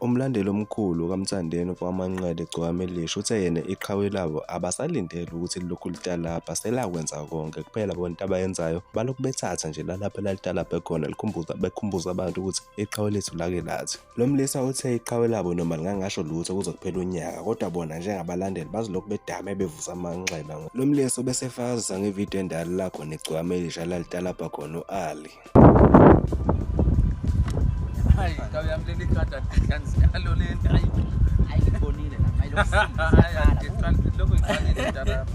Umlandeli omkhulu kaMthandeni wakwaManqele Igcokama Elisha uthe yena iqhawe labo abasalindele ukuthi lilokhu litalapha selakwenza konke kuphela bona into abayenzayo balokhu bethatha nje lalapha elalitalapha khona bekhumbuza abantu ukuthi iqhawe lethu lake lathi. Lo mlisa uthe iqhawe labo noma lingangasho lutho kuze kuphela unyaka kodwa bona njengabalandeli bazilokhu bedame bevusa amanxeba. Lo mlisa ubesefakazisa ngevidiyo endala la khona Igcokama Elisha lalitalapha khona u-Ali. Hayi umlandeli kada kanjalo lento ayibonile la lokho iqalile ndaba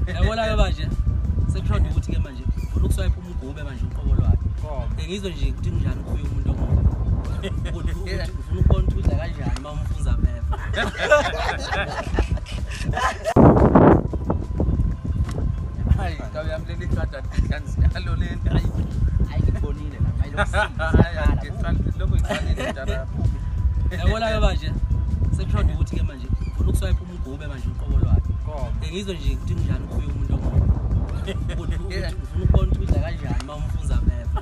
yabona ke manje sekushonda ukuthi ke manje ufuna ukuswipe umgube manje uqobo lwakhe ngizwe nje ukuthi kunjani kuye umuntu omude ufuna ukubona ukuthi udla kanjani uma umfunza phepha hayi umlandeli kada kanjalo lento ayibonile la lokho iqalile ndaba yabona ke manje sekushonda ukuthi ke manje ufuna ukuswipe umgube manje uqobo lwakhe ngizwe nje ukuthi kunjani kuye umuntu omude ufuna ukubona ukuthi udla kanjani uma umfunza phepha